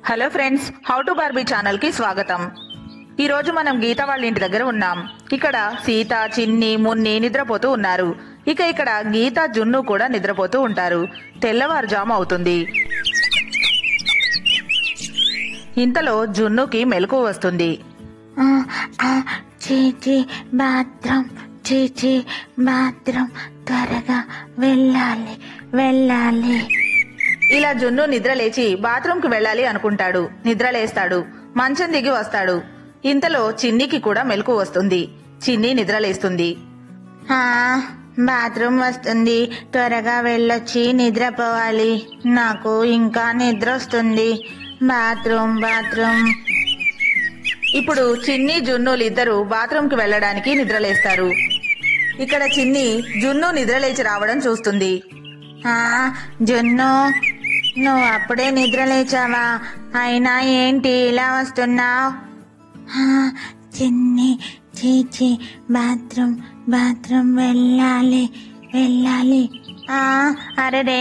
Hello friends, how to Barbie channel కి స్వాగతం. ఈ రోజు మనం గీత వాళ్ళ ఇంటి దగ్గర ఉన్నాం. ఇక్కడ సీత, చిన్ని, మున్ని నిద్రపోతూ ఉన్నారు. ఇక్కడ గీత, జున్ను కూడా నిద్రపోతూ ఉంటారు. తెల్లవారుజాము అవుతుంది. ఇంతలో జున్నుకి మెలకువ వస్తుంది. బాత్రూమ్ త్వరగా వెళ్ళాలి. ఇలా జున్ను నిద్రలేచి బాత్రూంకి వెళ్ళాలి అనుకుంటాడు. నిద్రలేస్తాడు. మంచం దిగి వస్తాడు. ఇంతలో చిన్నికి కూడా మెలకువ వస్తుంది. చిన్ని నిద్రలేస్తుంది. బాత్రూమ్ వస్తుంది, త్వరగా వెళ్ళొచ్చి నిద్రపోవాలి. నాకు ఇంకా నిద్ర వస్తుంది. బాత్రూమ్. ఇప్పుడు చిన్ని, జున్నులు ఇద్దరు బాత్రూంకి వెళ్ళడానికి నిద్రలేస్తారు. ఇక్కడ చిన్ని జున్ను నిద్రలేచి రావడం చూస్తుంది. జున్ను, నువ్వు అప్పుడే నిద్రలేచావా? అయినా ఏంటి ఇలా వస్తున్నావు? చిన్ని, చీచి, బాత్రూమ్ వెళ్ళాలి. అరే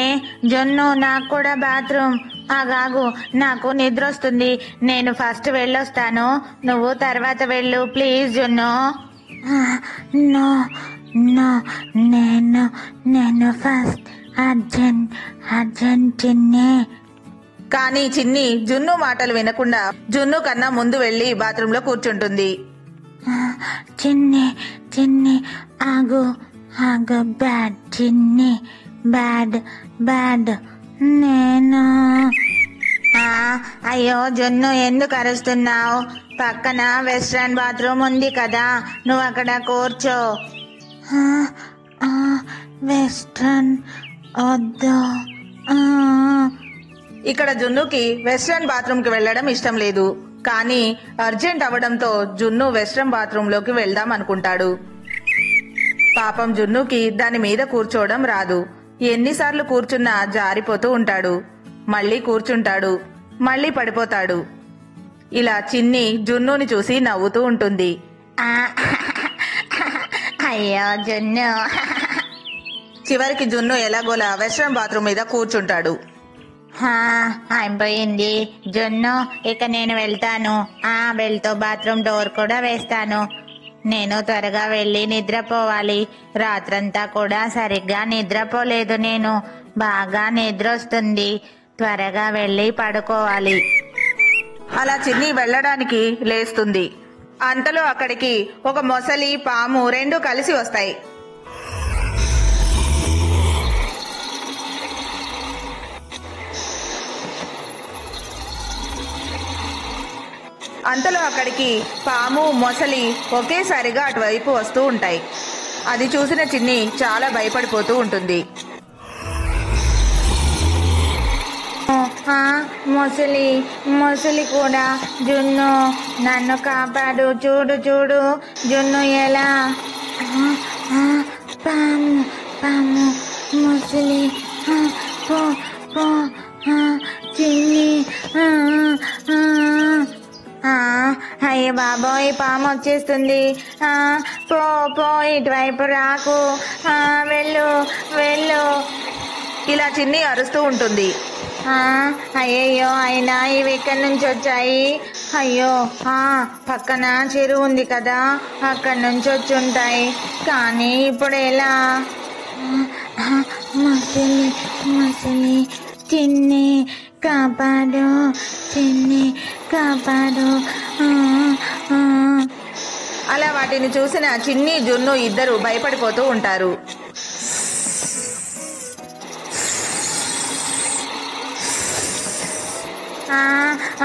జున్ను, నాకు కూడా బాత్రూమ్. ఆగాగు, నాకు నిద్ర వస్తుంది. నేను ఫస్ట్ వెళ్ళొస్తాను, నువ్వు తర్వాత వెళ్ళు ప్లీజ్ జున్ను. నో, నేను ఫస్ట్. అర్జెంట్ చిన్ని. కానీ చిన్ని జున్ను మాటలు వినకుండా జున్ను కన్నా ముందు వెళ్లి బాత్రూంలో కూర్చుంటుంది. చిన్ని ఆగు. బ్యాడ్ చిన్ని, బ్యాడ్. నేను అయ్యో జున్ను, ఎందుకు అరుస్తున్నావు? పక్కన వెస్ట్రన్ బాత్రూమ్ ఉంది కదా, నువ్వు అక్కడ కూర్చో. వెస్ట్రన్ వద్దు. ఇక్కడ జున్నుకి వెస్ట్రన్ బాత్రూమ్ కి వెళ్లడం ఇష్టం లేదు. కానీ అర్జెంట్ అవడంతో జున్ను వెస్ట్రన్ బాత్రూమ్ లోకి వెళ్దాం అనుకుంటాడు. పాపం జున్నుకి దాని మీద కూర్చోవడం రాదు. ఎన్నిసార్లు కూర్చున్నా జారిపోతూ ఉంటాడు. మళ్ళీ కూర్చుంటాడు, మళ్ళీ పడిపోతాడు. ఇలా చిన్ని జున్నుని చూసి నవ్వుతూ ఉంటుంది. అయ్యో జున్ను. చివరికి జున్ను ఎలాగోలా వెస్ట్రన్ బాత్రూమ్ మీద కూర్చుంటాడు. అయిపోయింది జున్ను, ఇక నేను వెళ్తాను. బెల్తో బాత్రూమ్ డోర్ కూడా వేస్తాను. నేను త్వరగా వెళ్ళి నిద్రపోవాలి. రాత్రంతా కూడా సరిగ్గా నిద్రపోలేదు. నేను బాగా నిద్ర వస్తుంది. త్వరగా వెళ్ళి పడుకోవాలి. అలా చిన్ని వెళ్ళడానికి లేస్తుంది. అంతలో అక్కడికి ఒక మొసలి, పాము రెండు కలిసి వస్తాయి. అంతలో అక్కడికి పాము, మొసలి ఒకేసారిగా అటువైపు వస్తూ ఉంటాయి. అది చూసిన చిన్ని చాలా భయపడిపోతూ ఉంటుంది. మొసలి కూడా. జున్ను, నన్ను కాపాడు. చూడు జున్ను ఎలా. పాము, మొసలి, పో చిన్ని. అయ్య బాబోయ్, పాము వచ్చేస్తుంది. పో ఇటువైపు రాకు. వెళ్ళు. ఇలా చిన్ని అరుస్తూ ఉంటుంది. అయ్యయ్యో, అయినా ఇవి ఇక్కడి నుంచి వచ్చాయి. అయ్యో, పక్కన చెరువు ఉంది కదా, అక్కడి నుంచి వచ్చి ఉంటాయి. కానీ ఇప్పుడు ఎలా? మొసలి, చిన్ని కాపాడు. అలా వాటిని చూసిన చిన్ని, జున్ను ఇద్దరు భయపడిపోతూ ఉంటారు.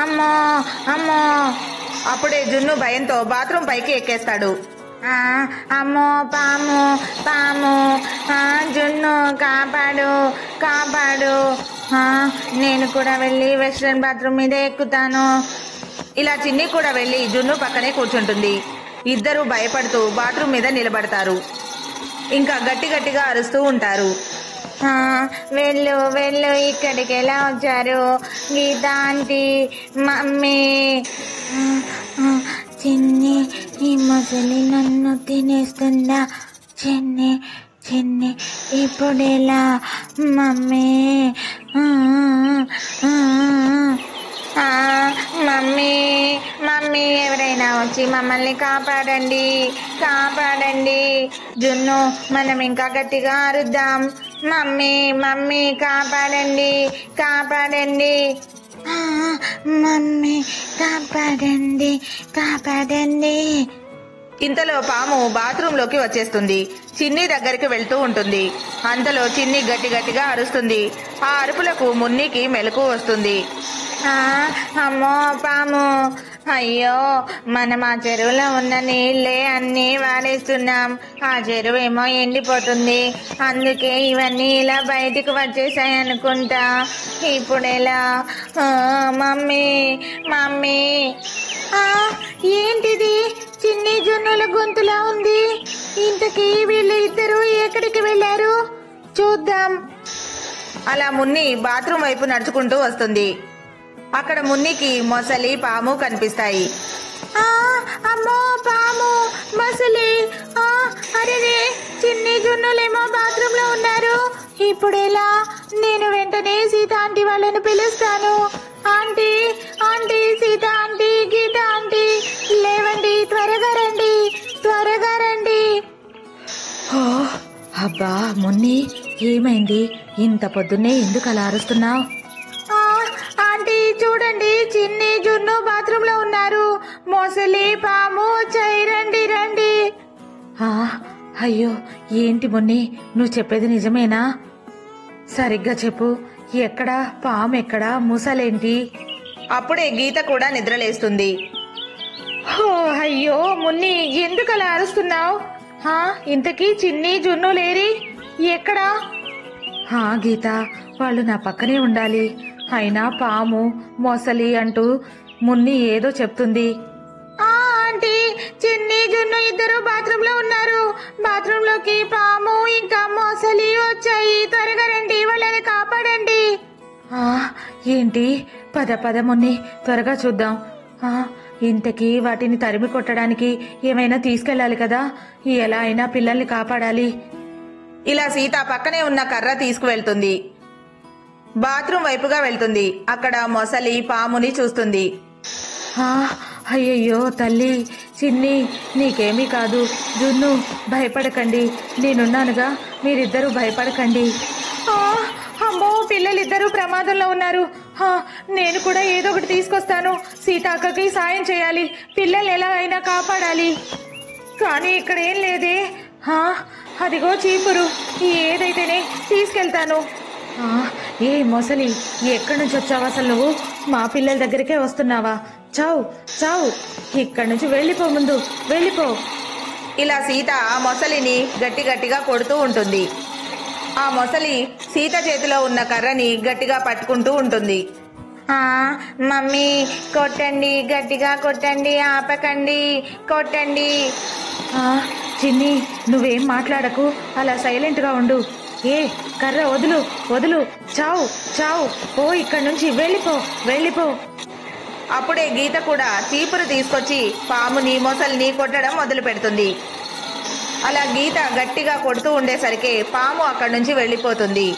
అమ్మో. అప్పుడే జున్ను భయంతో బాత్రూమ్ పైకి ఎక్కేస్తాడు. అమ్మో, పాము. జున్ను కాపాడు. నేను కూడా వెళ్ళి వెస్ట్రన్ బాత్రూమ్ మీద ఎక్కుతాను. ఇలా చిన్ని కూడా వెళ్లి జున్ను పక్కనే కూర్చుంటుంది. ఇద్దరు భయపడుతూ బాత్రూమ్ మీద నిలబడతారు. ఇంకా గట్టిగా అరుస్తూ ఉంటారు. వెళ్ళు. ఇక్కడికి ఎలా వచ్చారు? గీత ఆంటీ, మమ్మీ. చిన్ని, ఈ మొసలి నన్ను తినేస్తుందా? చిన్ని ఇప్పుడెలా? మమ్మీ. వచ్చి మమ్మల్ని కాపాడండి, కాపాడండి. జున్ను, మనం ఇంకా గట్టిగా అరుద్దాం. మమ్మీ, మమ్మీ, కాపాడండి, కాపాడండి. ఆ, మమ్మీ, కాపాడండి, కాపాడండి. ఇంతలో పాము బాత్రూమ్ లోకి వచ్చేస్తుంది. చిన్ని దగ్గరికి వెళ్తూ ఉంటుంది. అంతలో చిన్ని గట్టి గట్టిగా అరుస్తుంది. ఆ అరుపులకు మున్నికి మెలకు వస్తుంది. అమ్మో పాము, అయ్యో, మనం ఆ చెరువులో ఉన్న నీళ్ళే అన్నీ వాడేస్తున్నాం. ఆ చెరువు ఏమో ఎండిపోతుంది, అందుకే ఇవన్నీ ఇలా బయటికి వచ్చేసాయి అనుకుంటా. ఇప్పుడెలా? Mummy, mummy. ఏంటిది? చిన్ని జున్నుల గొంతులా ఉంది. ఇంతకీ వీళ్ళు ఇద్దరు ఎక్కడికి వెళ్ళారు? చూద్దాం. అలా మున్ని బాత్రూమ్ వైపు నడుచుకుంటూ వస్తుంది. అక్కడ మున్నికి మొసలి, పాము కనిపిస్తాయి. అమ్మో, పాము, మొసలి. అరే, చిన్ని జున్నులేమో బాత్రూమ్ లో ఉన్నారు. ఇప్పుడెలా? నేను వెంటనే సీత ఆంటీ వాళ్ళని పిలుస్తాను. ఆంటీ, ఆంటీ, సీత ఆంటీ, గీత ఆంటీ, లేవండి, త్వరగా రండి, త్వరగా రండి. అబ్బా మున్ని, ఏమైంది? ఇంత పొద్దున్నే ఎందుకు అలా అరుస్తున్నావు? ఆంటీ, చూడండి, చిన్ని జున్ను బాత్రూమ్ లో ఉన్నారు. మొసలి, పాము వచ్చాయి, రండి, రండి. అయ్యో, ఏంటి మున్ని, నువ్వు చెప్పేది నిజమేనా? సరిగ్గా చెప్పు, ఎక్కడా పాము, ఎక్కడా ముసలేంటి? అప్పుడే గీత కూడా నిద్రలేస్తుంది. అయ్యో మున్ని, ఎందుకు అలా అరుస్తున్నావు? ఇంతకీ చిన్ని జున్ను లేరి ఎక్కడా? గీత, వాళ్ళు నా పక్కనే ఉండాలి. అయినా పాము, మొసలి అంటూ మున్ని ఏదో చెప్తుంది. ఆంటీ, చిన్ని జున్ను ఇద్దరు బాత్రూమ్ లో ఉన్నారు. బాత్రూమ్ లోకి పాము ఇంకా మొసలి వచ్చాయి. త్వరగా రండి, వాళ్ళని కాపాడండి. ఏంటి? పద పద మున్ని, త్వరగా చూద్దాం. ఇంతకీ వాటిని తరిమి కొట్టడానికి ఏమైనా తీసుకెళ్లాలి కదా. ఎలా అయినా పిల్లల్ని కాపాడాలి. ఇలా సీత పక్కనే ఉన్న కర్ర తీసుకువెళ్తుంది. బాత్రూమ్ వైపుగా వెళ్తుంది. అక్కడ మొసలి, పాముని చూస్తుంది. అయ్యయ్యో తల్లి, చిన్ని, నీకేమీ కాదు. జున్ను, భయపడకండి, నేనున్నానుగా, మీరిద్దరూ భయపడకండి. అమ్మో, పిల్లలిద్దరూ ప్రమాదంలో ఉన్నారు. నేను కూడా ఏదో ఒకటి తీసుకొస్తాను. సీతాక్కకి సాయం చేయాలి, పిల్లల్ని ఎలా అయినా కాపాడాలి. కానీ ఇక్కడ ఏం లేదే. అదిగో చీపురు, ఏదైతేనే తీసుకెళ్తాను. ఏ మొసలి, ఎక్కడి నుంచి వచ్చావు అసలు? నువ్వు మా పిల్లల దగ్గరికే వస్తున్నావా? చావు చావు, ఇక్కడి నుంచి వెళ్ళిపో, ముందు వెళ్ళిపో. ఇలా సీత ఆ మొసలిని గట్టి గట్టిగా కొడుతూ ఉంటుంది. ఆ మొసలి సీత చేతిలో ఉన్న కర్రని గట్టిగా పట్టుకుంటూ ఉంటుంది. మమ్మీ, కొట్టండి, గట్టిగా కొట్టండి, ఆపకండి, కొట్టండి. చిన్ని, నువ్వేం మాట్లాడకు, అలా సైలెంట్ గా ఉండు. కర్ర వదులు, వదులు, చావు చావు, ఓ ఇక్కడి నుంచి వెళ్ళిపో, వెళ్ళిపో. అప్పుడే గీత కూడా చీపురు తీసుకొచ్చి పాముని, మొసలిని కొట్టడం మొదలు పెడుతుంది. అలా గీత గట్టిగా కొడుతూ ఉండేసరికి పాము అక్కడి నుంచి వెళ్ళిపోతుంది.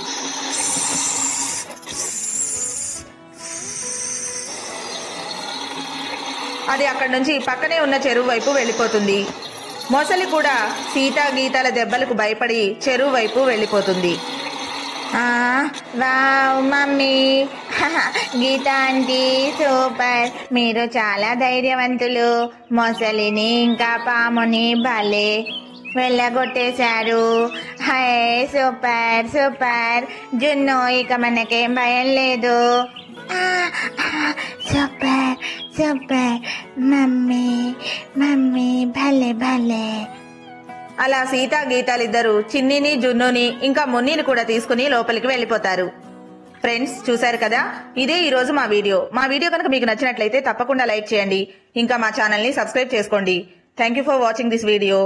అది అక్కడి నుంచి పక్కనే ఉన్న చెరువు వైపు వెళ్ళిపోతుంది. మొసలి కూడా సీత, గీతల దెబ్బలకు భయపడి చెరువు వైపు వెళ్ళిపోతుంది. వావ్ మమ్మీ, గీత ఆంటీ, సూపర్, మీరు చాలా ధైర్యవంతులు. మొసలిని ఇంకా పాముని భలే వెళ్ళగొట్టేశారు. హే, సూపర్ సూపర్. జున్ను, ఇక మనకేం భయం లేదు. సూపర్ సూపర్ మమ్మీ, మమ్మీ భలే భలే. అలా సీత, గీతాలిద్దరూ చిన్నిని, జున్నుని ఇంకా మున్నిని కూడా తీసుకుని లోపలికి వెళ్ళిపోతారు. ఫ్రెండ్స్, చూశారు కదా, ఇదే ఈ రోజు మా వీడియో. మా వీడియో కనుక మీకు నచ్చినట్లయితే తప్పకుండా లైక్ చేయండి. ఇంకా మా ఛానల్ ని సబ్స్క్రైబ్ చేసుకోండి. Thank you for watching this video.